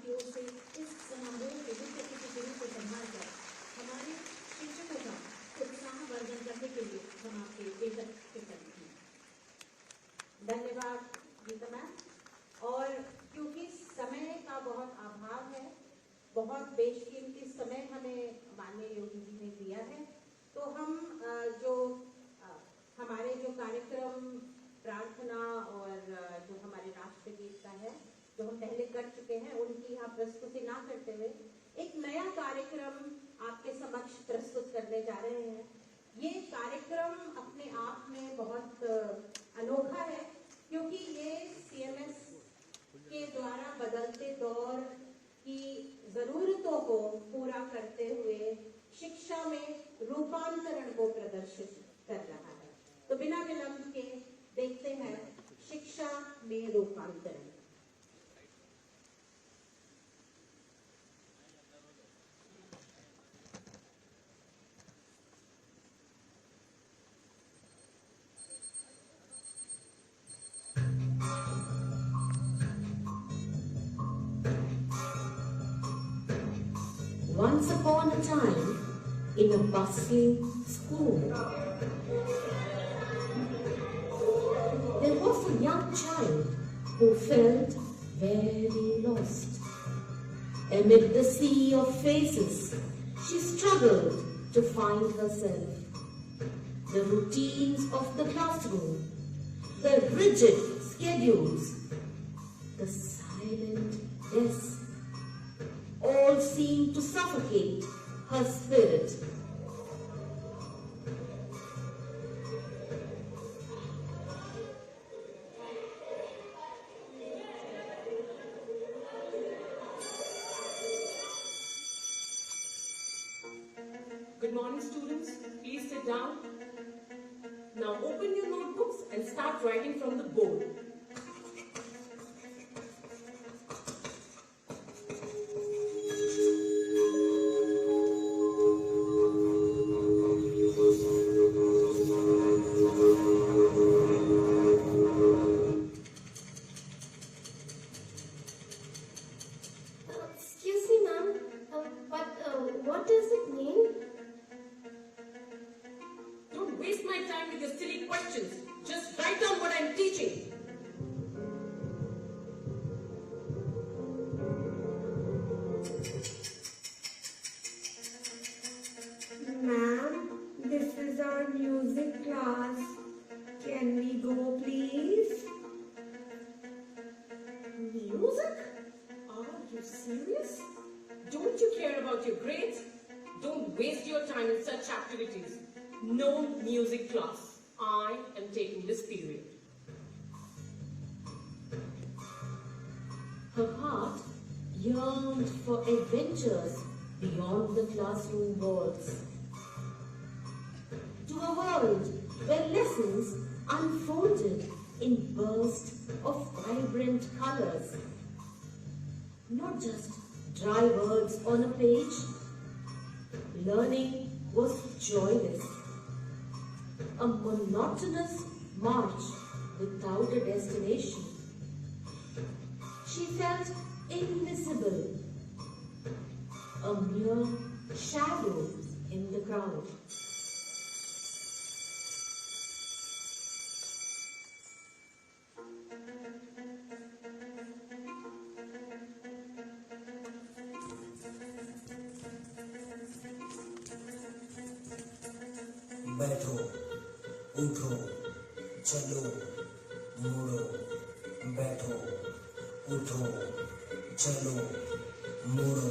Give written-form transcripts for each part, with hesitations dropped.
की ओर से इस समारोह के मुख्य अतिथियों को संभाल कर हमारे शिक्षकों का उत्साहवर्धन करने के लिए हम आपके एकत्रित करते हैं। धन्यवाद गीता मैम। और क्योंकि समय का बहुत अभाव है, बहुत बेशकीमती समय हमें माननीय योगी जी ने दिया है, तो हम हमारे जो कार्यक्रम प्रार्थना और जो हमारे राष्ट्रगीत का है, जो हम पहले कर चुके हैं, उनकी यहाँ प्रस्तुति ना करते हुए एक नया कार्यक्रम आपके समक्ष प्रस्तुत करने जा रहे हैं। ये कार्यक्रम अपने आप में बहुत अनोखा है, क्योंकि ये CMS के द्वारा बदलते दौर की जरूरतों को पूरा करते हुए शिक्षा में रूपांतरण को प्रदर्शित कर रहा है। तो बिना विलंब के देखते हैं शिक्षा में रूपांतरण। Once upon a time, in a bustling school, there was a young child who felt very lost. Amid the sea of faces, she struggled to find herself. The routines of the classroom, the rigid schedules, the silent desk, all seemed to suffocate her spirit. Good morning, students. Please sit down. Now open your notebooks and start writing from the board. Excuse me, ma'am, but what does it mean? Don't waste my time with your silly questions. Just write down what I'm teaching. Ma'am, this is our music class. Can we go, please? Music? Are you serious? Don't you care about your grades? Don't waste your time in such activities. No music class. I am taking this period. Her heart yearned for adventures beyond the classroom walls, to a world where lessons unfolded in bursts of vibrant colors, not just dry words on a page. Learning was joyless, a monotonous march without a destination. She felt invisible, a mere shadow in the crowd. बैठो, उठो, चलो, मुड़ो। बैठो, उठो, चलो, मुड़ो।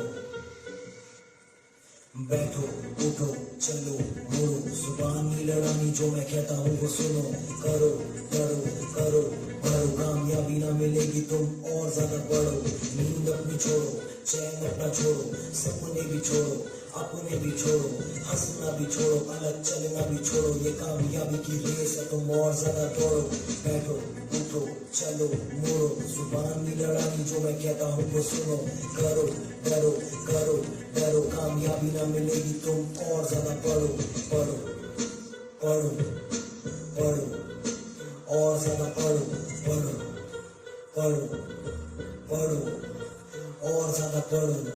बैठो, उठो, चलो, मुड़ो। जुबानी लड़ानी जो मैं कहता हूँ वो सुनो। करो, करो, करो, बढ़ो। कामयाबी ना मिलेगी तुम और ज्यादा बढ़ो। नींद अपनी छोड़ो, चैन अपना छोड़ो, सपने भी छोड़ो, अपने भी छोड़ो, हंसना भी छोड़ो, अलग चलना भी छोड़ो। ये कामयाबी की रेस है, तुम और ज्यादा दौड़ो। बैठो, उठो, चलो, मुड़ो। जुबानी लड़ानी जो मैं कहता हूँ वो सुनो। करो, डरो, करो, डरो। कामयाबी ना मिलेगी तुम और ज्यादा पढ़ो। पढ़ो, पढ़ो, पढ़ो, और ज्यादा पढ़ो। पढ़ो, पढ़ो, पढ़ो, और ज्यादा पढ़ो।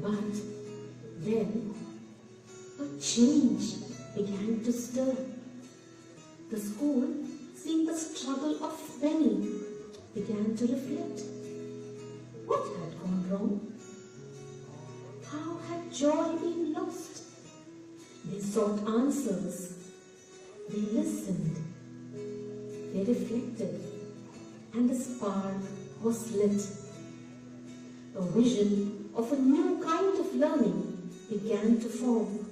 But then a change began to stir. The school, seeing the struggle of many, began to reflect. What had gone wrong? How had joy been lost? They sought answers. They listened. They reflected. And a spark was lit. A vision of a new kind of learning began to form.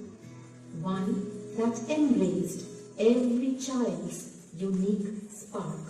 One that embraced every child's unique spark.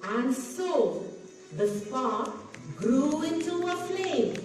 And so the spark grew into a flame.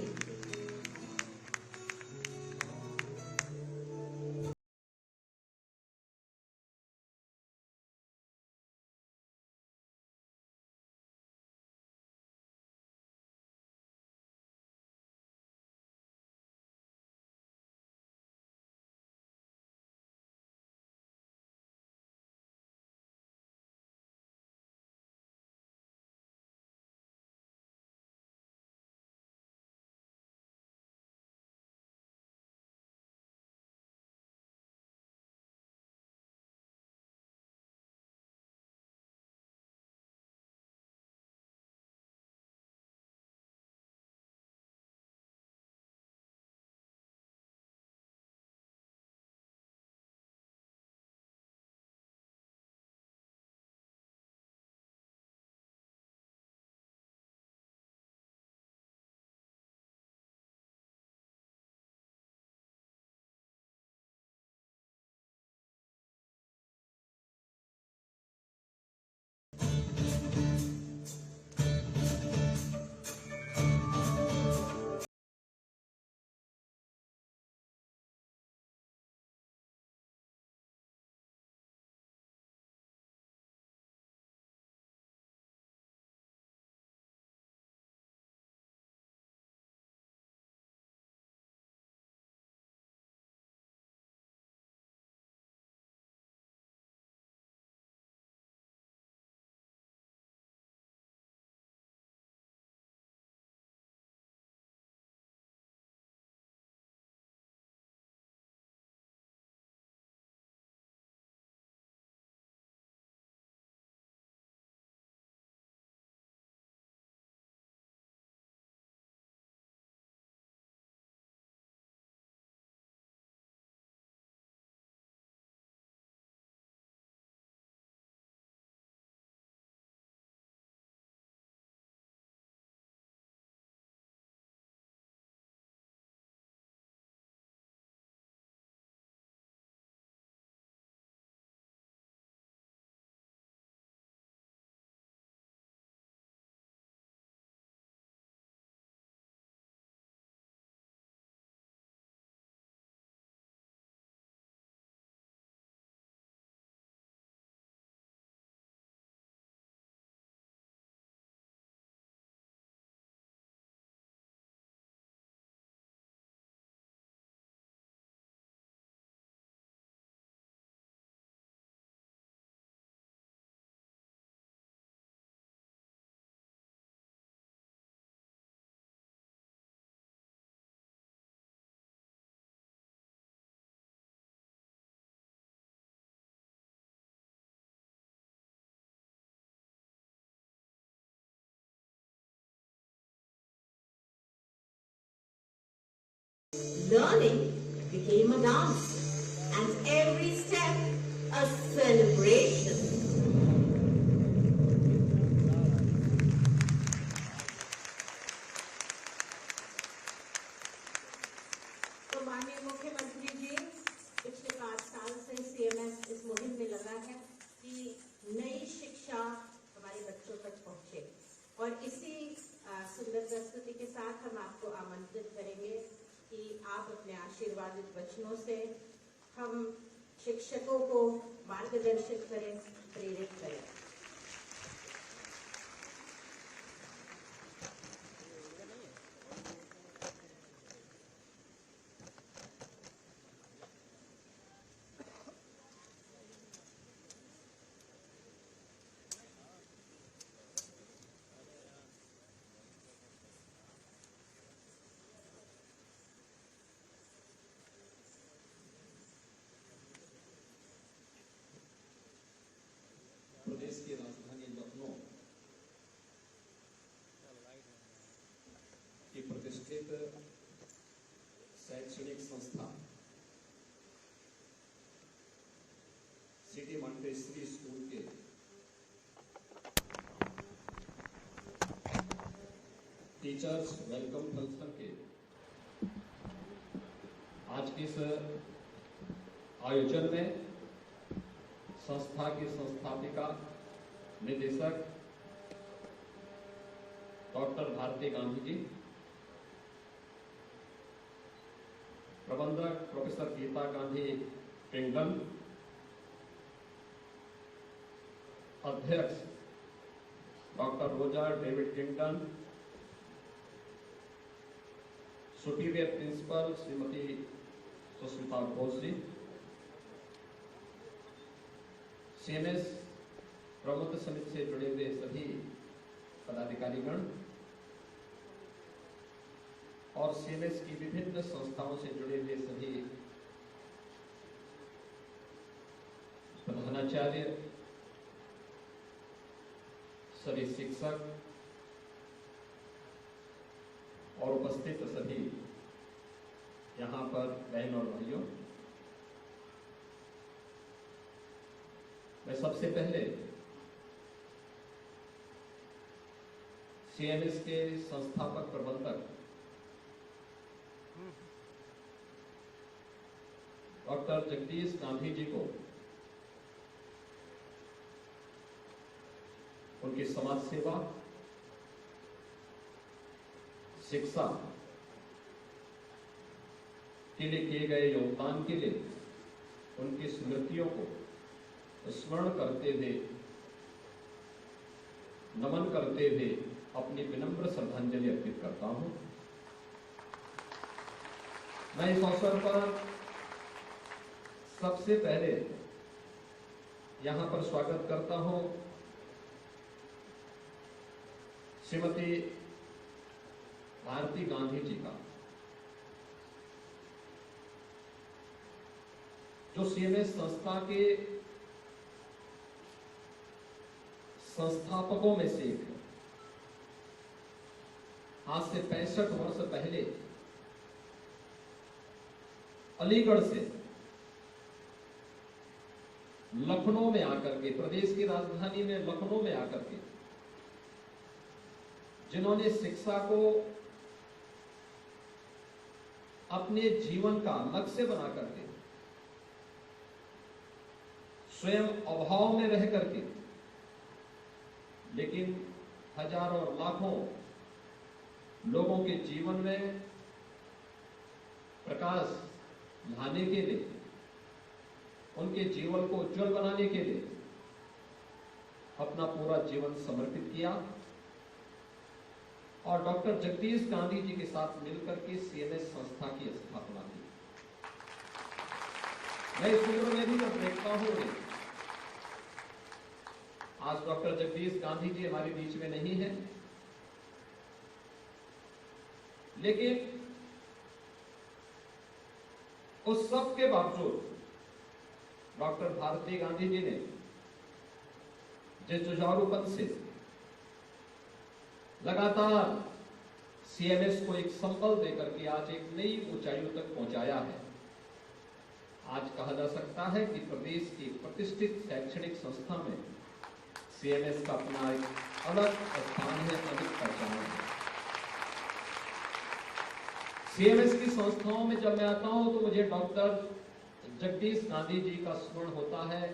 Learning became a dance, and every step a celebration. तो माननीय मुख्यमंत्री जी, पिछले 5 साल से CMS इस मुहिम में लगा है कि नई शिक्षा हमारे बच्चों तक पहुंचे, और इसी सुंदर प्रस्तुति के साथ हम आपको आमंत्रित करेंगे कि आप अपने आशीर्वादित वचनों से हम शिक्षकों को मार्गदर्शित करें, प्रेरित करें। प्रदेश की राजधानी लखनऊ की प्रतिष्ठित शैक्षणिक संस्था सिटी मॉन्टेसरी स्कूल के टीचर्स वेलकम फंक्शन के आज के इस आयोजन में संस्था की संस्थापिका, निदेशक डॉक्टर भारती गांधी जी, प्रबंधक प्रोफेसर गीता गांधी टिंगडन, अध्यक्ष doctor Roger David Kingdon, superior principal श्रीमती सुष्मिता घोष जी, सीएमएस प्रबंध समिति से जुड़े हुए सभी पदाधिकारीगण और सीएमएस की विभिन्न संस्थाओं से जुड़े हुए सभी प्रधानाचार्य, सभी शिक्षक और उपस्थित सभी यहाँ पर बहन और भाइयों, मैं सबसे पहले सीएमएस के संस्थापक प्रबंधक डॉक्टर जगदीश गांधी जी को उनकी समाज सेवा, शिक्षा के लिए किए गए योगदान के लिए उनकी स्मृतियों को स्मरण करते हुए, नमन करते हुए अपनी विनम्र श्रद्धांजलि अर्पित करता हूं। मैं इस अवसर पर सबसे पहले यहां पर स्वागत करता हूं श्रीमती भारती गांधी जी का, जो सीएमएस संस्था के संस्थापकों में से एक है। आज से 65 वर्ष पहले अलीगढ़ से लखनऊ में आकर के, प्रदेश की राजधानी में लखनऊ में आकर के, जिन्होंने शिक्षा को अपने जीवन का लक्ष्य बना करके, स्वयं अभाव में रह करके, लेकिन हजारों और लाखों लोगों के जीवन में प्रकाश लाने के लिए, उनके जीवन को उज्जवल बनाने के लिए अपना पूरा जीवन समर्पित किया और डॉक्टर जगदीश गांधी जी के साथ मिलकर के सीएमएस संस्था की स्थापना की। मैं इस उम्र में भी जब देखता हूं, आज डॉक्टर जगदीश गांधी जी हमारे बीच में नहीं है, लेकिन उस सब के बावजूद डॉक्टर भारती गांधी जी ने जिस जुझारूपन से लगातार सीएमएस को एक संबल देकर के आज एक नई ऊंचाइयों तक पहुंचाया है। आज कहा जा सकता है कि प्रदेश की प्रतिष्ठित शैक्षणिक संस्था में सीएमएस का अपना एक अलग स्थान है, अलग पहचान है। सीएमएस की संस्थाओं में जब मैं आता हूं तो मुझे डॉक्टर जगदीश गांधी जी का स्मरण होता है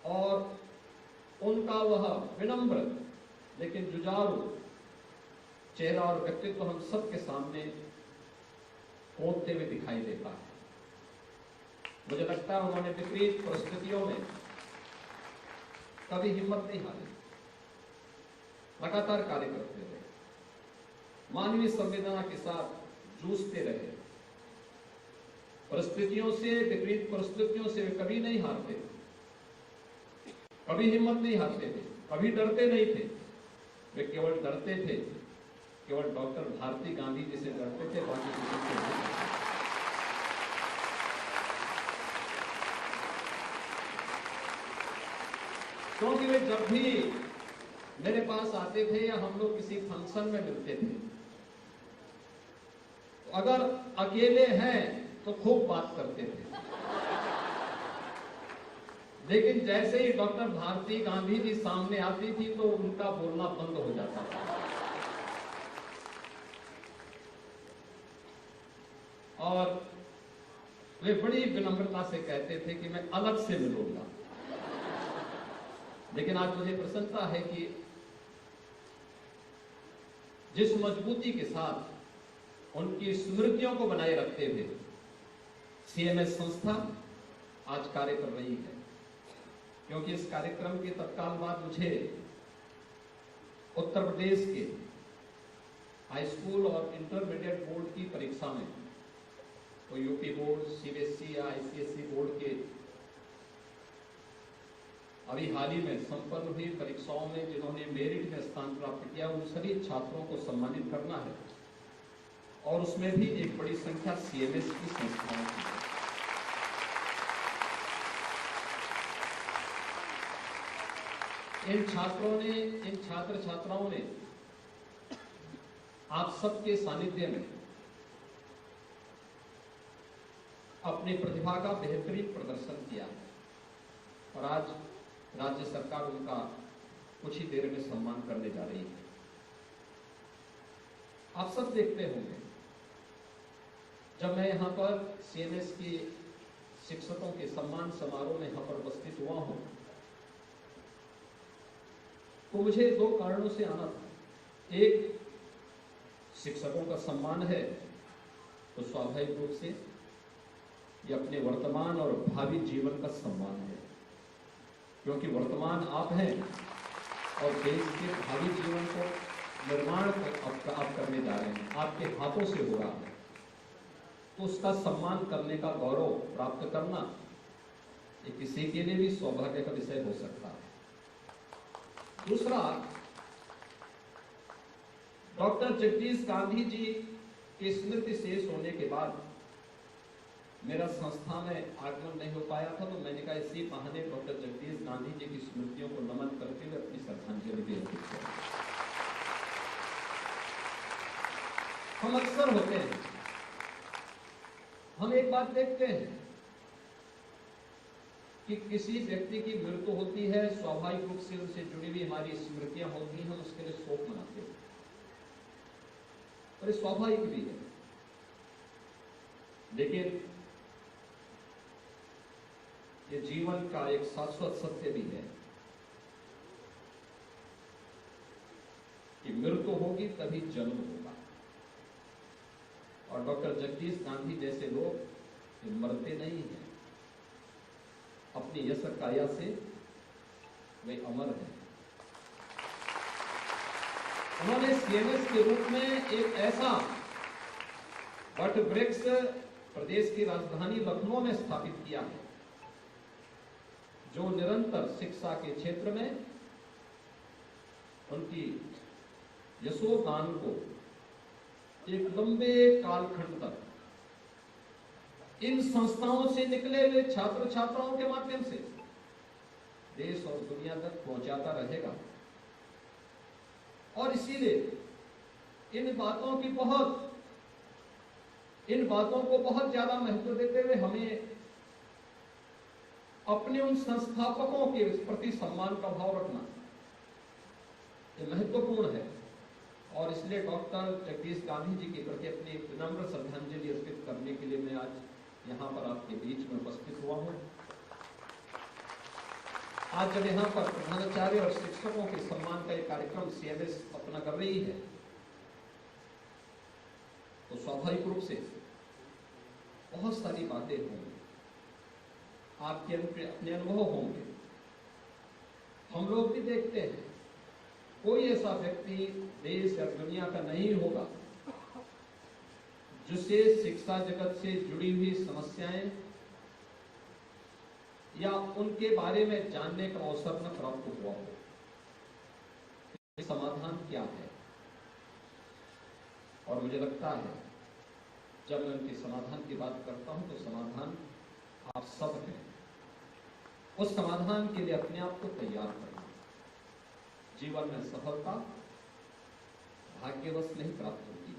और उनका वह विनम्र लेकिन जुझारू चेहरा और व्यक्तित्व हम सबके सामने खोदते हुए दिखाई देता है। मुझे लगता है उन्होंने विपरीत परिस्थितियों में कभी हिम्मत नहीं हारी, लगातार कार्य करते रहे, मानवीय संवेदना के साथ जूझते रहे, परिस्थितियों से, विपरीत परिस्थितियों से वे कभी नहीं हारते, कभी हिम्मत नहीं हारते थे, कभी डरते नहीं थे। वे केवल डरते थे, केवल डॉक्टर भारती गांधी जी से डरते थे, बाकी किसी से नहीं। क्योंकि वे जब भी मेरे पास आते थे या हम लोग किसी फंक्शन में मिलते थे, तो अगर अकेले हैं तो खूब बात करते थे, लेकिन जैसे ही डॉक्टर भारती गांधी जी सामने आती थी तो उनका बोलना बंद हो जाता था। और वे बड़ी विनम्रता से कहते थे कि मैं अलग से मिलूंगा। लेकिन आज मुझे प्रसन्नता है कि जिस मजबूती के साथ उनकी स्मृतियों को बनाए रखते हुए सीएमएस संस्था आज कार्य कर रही है। क्योंकि इस कार्यक्रम के तत्काल बाद मुझे उत्तर प्रदेश के हाई स्कूल और इंटरमीडिएट बोर्ड की परीक्षा में, तो यूपी बोर्ड, सीबीएसई या आईसीएसई बोर्ड के अभी हाल ही में संपन्न हुई परीक्षाओं में जिन्होंने मेरिट में स्थान प्राप्त किया, उन सभी छात्रों को सम्मानित करना है। और उसमें भी एक बड़ी संख्या सीएमएस की संस्थाओं की है। इन छात्र छात्राओं ने आप सबके सानिध्य में अपनी प्रतिभा का बेहतरीन प्रदर्शन किया है और आज राज्य सरकार उनका कुछ ही देर में सम्मान करने जा रही है। आप सब देखते होंगे, जब मैं यहां पर सीएमएस के शिक्षकों के सम्मान समारोह में यहां पर उपस्थित हुआ हूं, तो मुझे दो कारणों से आना था। एक, शिक्षकों का सम्मान है तो स्वाभाविक रूप से ये अपने वर्तमान और भावी जीवन का सम्मान है, क्योंकि वर्तमान आप हैं और देश के भावी जीवन को निर्माण आप करने जा रहे हैं, आपके हाथों से हो रहा है, तो उसका सम्मान करने का गौरव प्राप्त करना ये किसी के लिए भी सौभाग्य का विषय हो सकता है। दूसरा, डॉक्टर जगदीश गांधी जी की स्मृति शेष होने के बाद मेरा संस्था में आगमन नहीं हो पाया था, तो मैंने कहा इसी बहाने डॉक्टर जगदीश गांधी जी की स्मृतियों को नमन करते हुए अपनी श्रद्धांजलि भी अर्पित करें। हम अक्सर होते हैं, हम एक बात देखते हैं कि किसी व्यक्ति की मृत्यु होती है, स्वाभाविक रूप से उनसे जुड़ी हुई हमारी स्मृतियां होती हैं, हम उसके लिए शोक मनाते हैं और ये स्वाभाविक भी है। लेकिन ये जीवन का एक शाश्वत सत्य भी है कि मृत्यु होगी तभी जन्म होगा, और डॉक्टर जगदीश गांधी जैसे लोग मरते नहीं हैं, अपनी यश काया से वे अमर हैं। उन्होंने सीएमएस के रूप में एक ऐसा वट वृक्ष प्रदेश की राजधानी लखनऊ में स्थापित किया है, जो निरंतर शिक्षा के क्षेत्र में उनकी यशोगान को एक लंबे कालखंड तक इन संस्थाओं से निकले हुए छात्र छात्राओं के माध्यम से देश और दुनिया तक पहुंचाता रहेगा। और इसीलिए इन बातों को बहुत ज्यादा महत्व देते हुए हमें अपने उन संस्थापकों के प्रति सम्मान का भाव रखना ये महत्वपूर्ण है। और इसलिए डॉक्टर जगदीश गांधी जी के प्रति अपनी विनम्र श्रद्धांजलि अर्पित करने के लिए मैं आज यहाँ पर आपके बीच में उपस्थित हुआ हूँ। आज जब यहाँ पर प्रधानाचार्य और शिक्षकों के सम्मान का एक कार्यक्रम सीएमएस अपना कर रही है, तो स्वाभाविक रूप से बहुत सारी बातें होंगी, आपके अपने अनुभव होंगे। हम लोग भी देखते हैं, कोई ऐसा व्यक्ति देश या दुनिया का नहीं होगा जिसे शिक्षा जगत से जुड़ी हुई समस्याएं या उनके बारे में जानने का अवसर न प्राप्त हुआ हो। समाधान क्या है? और मुझे लगता है जब मैं उनके समाधान की बात करता हूं तो समाधान आप सब हैं। उस समाधान के लिए अपने आप को तैयार करना। जीवन में सफलता भाग्यवश नहीं प्राप्त होती,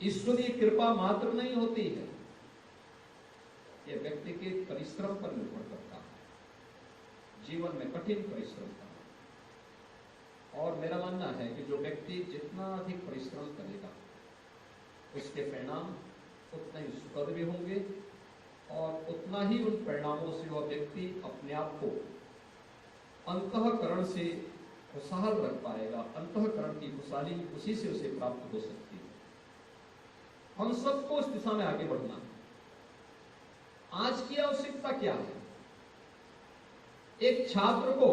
ईश्वरीय कृपा मात्र नहीं होती है, यह व्यक्ति के परिश्रम पर निर्भर करता है। जीवन में कठिन परिश्रम करना, और मेरा मानना है कि जो व्यक्ति जितना अधिक परिश्रम करेगा उसके परिणाम उतने ही सुखद भी होंगे, और उतना ही उन परिणामों से वह व्यक्ति अपने आप को अंतःकरण से खुशहाल रख पाएगा, अंतःकरण की खुशहाली उसी से उसे प्राप्त हो सकती है। हम सबको उस दिशा में आगे बढ़ना है। आज की आवश्यकता क्या है? एक छात्र को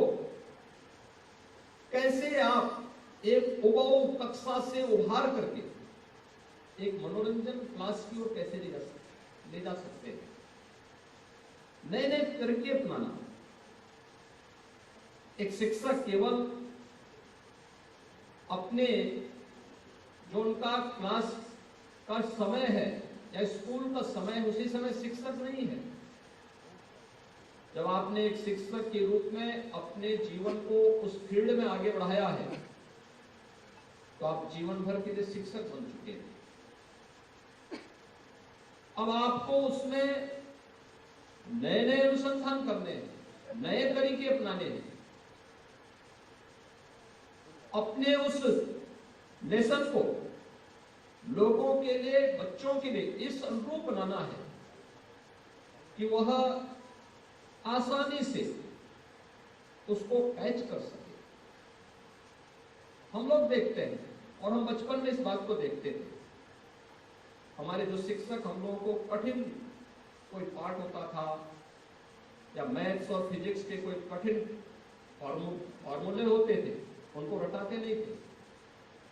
कैसे आप एक उबाऊ कक्षा से उभार करके एक मनोरंजन क्लास की ओर कैसे ले जा सकते हैं? नए नए तरीके अपनाना। एक शिक्षक केवल अपने जो उनका क्लास का समय है या स्कूल का समय है उसी समय शिक्षक नहीं है। जब आपने एक शिक्षक के रूप में अपने जीवन को उस फील्ड में आगे बढ़ाया है तो आप जीवन भर के लिए शिक्षक बन चुके हैं। अब आपको उसमें नए नए अनुसंधान करने हैं, नए तरीके अपनाने हैं, अपने उस लेसन को लोगों के लिए, बच्चों के लिए इस अनुरूप बनाना है कि वह आसानी से उसको कैच कर सके। हम लोग देखते हैं और हम बचपन में इस बात को देखते थे। हमारे जो शिक्षक हम लोगों को कठिन कोई पाठ होता था या मैथ्स और फिजिक्स के कोई कठिन फॉर्मूले होते थे, उनको रटाते नहीं थे।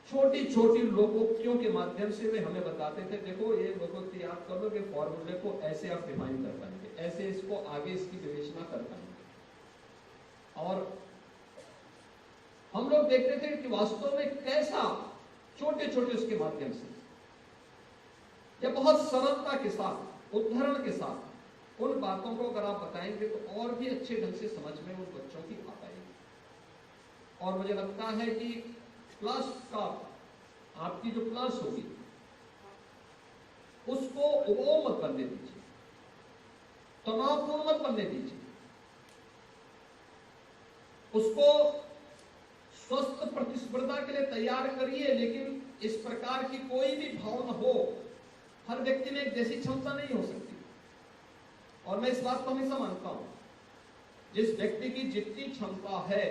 छोटी छोटी लोकोक्तियों के माध्यम से वे हमें बताते थे, देखो ये लोकोक्ति याद कर लो कि फॉर्मूले को ऐसे आप डिफाइन कर पाएंगे, ऐसे इसको आगे इसकी विवेचना कर पाएंगे। और हम लोग देखते थे कि वास्तव में कैसा छोटे छोटे उसके माध्यम से या बहुत सरलता के साथ, उदाहरण के साथ उन बातों को अगर आप बताएंगे तो और भी अच्छे ढंग से समझ में उन बच्चों की आ पाएगी। और मुझे लगता है कि क्लास का आपकी जो क्लास होगी उसको उबाऊ मत बनने दीजिए, तनावपूर्ण मत बनने दीजिए, उसको स्वस्थ प्रतिस्पर्धा के लिए तैयार करिए। लेकिन इस प्रकार की कोई भी भावना हो, हर व्यक्ति में एक जैसी क्षमता नहीं हो सकती। और मैं इस बात को हमेशा मानता हूं, जिस व्यक्ति की जितनी क्षमता है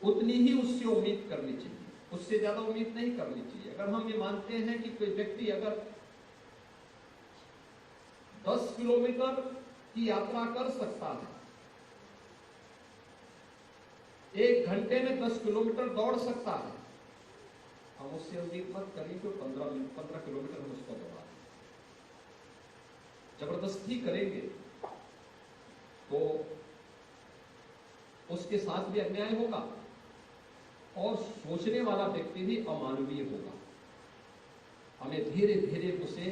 उतनी ही उससे उम्मीद करनी चाहिए, उससे ज्यादा उम्मीद नहीं करनी चाहिए। अगर हम ये मानते हैं कि कोई व्यक्ति अगर 10 किलोमीटर की यात्रा कर सकता है, 1 घंटे में 10 किलोमीटर दौड़ सकता है, हम उससे उम्मीद मत करें कि 15 किलोमीटर हम उसको दौड़ा। जबरदस्ती करेंगे तो उसके साथ भी अन्याय होगा और सोचने वाला व्यक्ति भी अमानवीय होगा। हमें धीरे धीरे उसे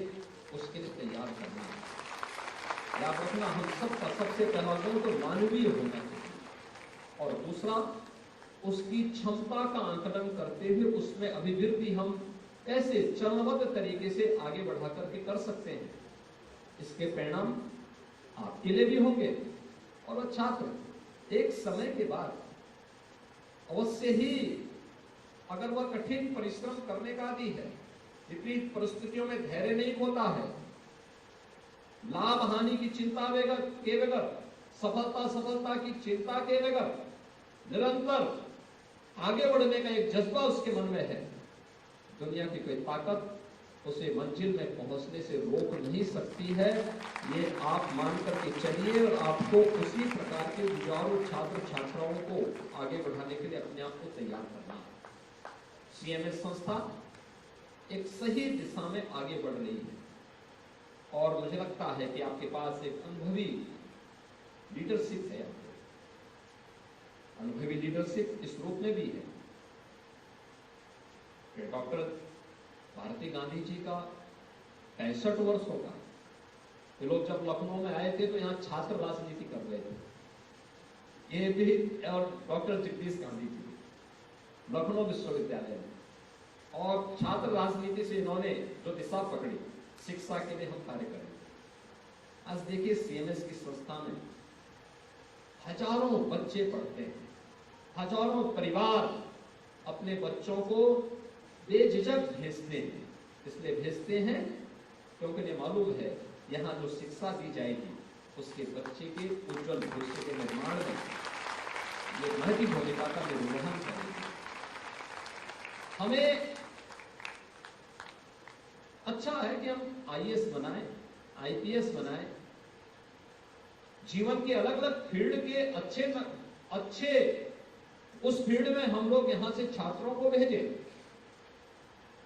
उसके लिए तैयार करना है। याद रखना, हम सबका सबसे पहला गुण तो मानवीय होना चाहिए और दूसरा उसकी क्षमता का आंकलन करते हुए उसमें अभिवृद्धि हम कैसे चरणबद्ध तरीके से आगे बढ़ा करके कर सकते हैं। इसके परिणाम आपके लिए भी होंगे और वह छात्र एक समय के बाद अवश्य ही, अगर वह कठिन परिश्रम करने का आदी है, विपरीत परिस्थितियों में धैर्य नहीं खोता है, लाभ हानि की चिंता के बगैर, सफलता की चिंता के बगैर निरंतर आगे बढ़ने का एक जज्बा उसके मन में है, दुनिया की कोई ताकत उसे मंजिल में पहुंचने से रोक नहीं सकती है। ये आप मान करके चलिए और आपको उसी प्रकार के जुझारू छात्र छात्राओं को आगे बढ़ाने के लिए अपने आप को तैयार करना है। CMS संस्था एक सही दिशा में आगे बढ़ रही है और मुझे लगता है कि आपके पास एक अनुभवी लीडरशिप है। अनुभवी लीडरशिप इस रूप में भी है। डॉक्टर भारती गांधी जी का 65 वर्ष होगा। ये लोग जब लखनऊ में आए थे तो यहाँ छात्र राजनीति कर रहे थे। ये भी और डॉक्टर जगदीश गांधी जी लखनऊ विश्वविद्यालय में, और छात्र राजनीति से इन्होंने जो दिशा पकड़ी, शिक्षा के लिए हम कार्य करें। आज देखिए CMS की संस्था में हजारों बच्चे पढ़ते हैं, हजारों परिवार अपने बच्चों को बेझिझक भेजते हैं। इसलिए भेजते हैं क्योंकि उन्हें मालूम है यहाँ जो शिक्षा दी जाएगी उसके बच्चे के उज्जवल भविष्य के निर्माण में ये महती भूमिका का निर्वहन करेंगे। हमें अच्छा है कि हम आईएएस बनाएं, आईपीएस बनाएं, जीवन के अलग अलग फील्ड के अच्छे उस फील्ड में हम लोग यहां से छात्रों को भेजें,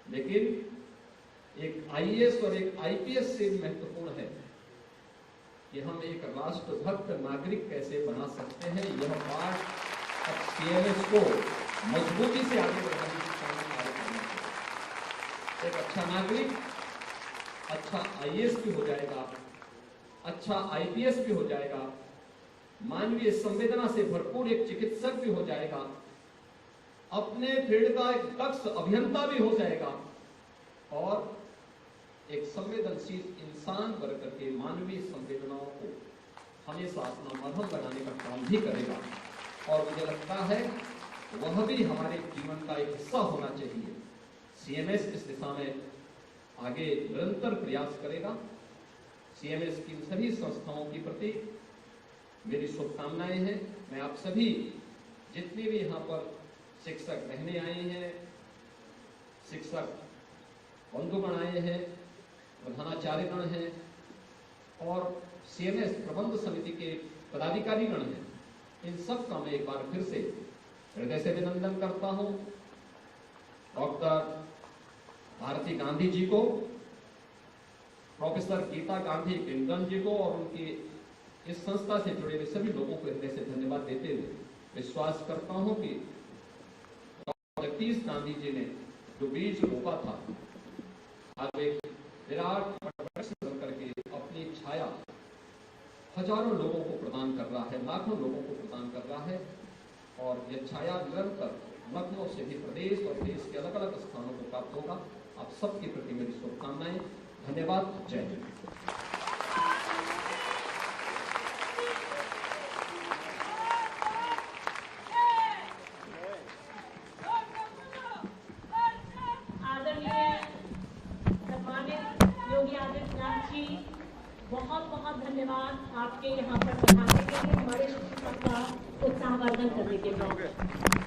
लेकिन एक आईएएस और एक आईपीएस से महत्वपूर्ण है कि हम एक राष्ट्रभक्त नागरिक कैसे बना सकते हैं। यह पाठ अब सीएमएस को मजबूती से आगे बढ़ाने की कार्य करना है। एक अच्छा नागरिक अच्छा आईएएस भी हो जाएगा, अच्छा आईपीएस भी हो जाएगा, मानवीय संवेदना से भरपूर एक चिकित्सक भी हो जाएगा, अपने फील्ड का एक दक्ष अभियंता भी हो जाएगा और एक संवेदनशील इंसान बनकर के मानवीय संवेदनाओं को हमेशा अपना मरहम बनाने का काम भी करेगा। और मुझे लगता है वह भी हमारे जीवन का एक हिस्सा होना चाहिए। सीएमएस इस दिशा में आगे निरंतर प्रयास करेगा। सीएमएस की सभी संस्थाओं के प्रति मेरी शुभकामनाएं हैं। मैं आप सभी जितने भी यहाँ पर शिक्षक रहने आए हैं, शिक्षक बंधुगण आए हैं, प्रधानाचार्यगण हैं और सीएमएस प्रबंध समिति के पदाधिकारीगण हैं, इन सब का मैं एक बार फिर से हृदय से अभिनंदन करता हूं। डॉक्टर भारती गांधी जी को, प्रोफेसर गीता गांधी किंगडन जी को और उनकी इस संस्था से जुड़े हुए सभी लोगों को हृदय से धन्यवाद देते हुए विश्वास करता हूं कि डॉक्टर जगदीश गांधी जी ने जो बीज रोपा था, आज एक विराट वृक्ष बनकर के अपनी छाया हजारों लोगों को प्रदान कर रहा है, लाखों लोगों को प्रदान कर रहा है और यह छाया निरंतर लखनऊ से भी प्रदेश और देश के अलग अलग स्थानों को प्राप्त होगा। आप सबके प्रति मेरी शुभकामनाएं। धन्यवाद। जय हिंद। बहुत बहुत धन्यवाद आपके यहाँ पर पढ़ाने के लिए, हमारे शिक्षकों का उत्साहवर्धन करने के लिए।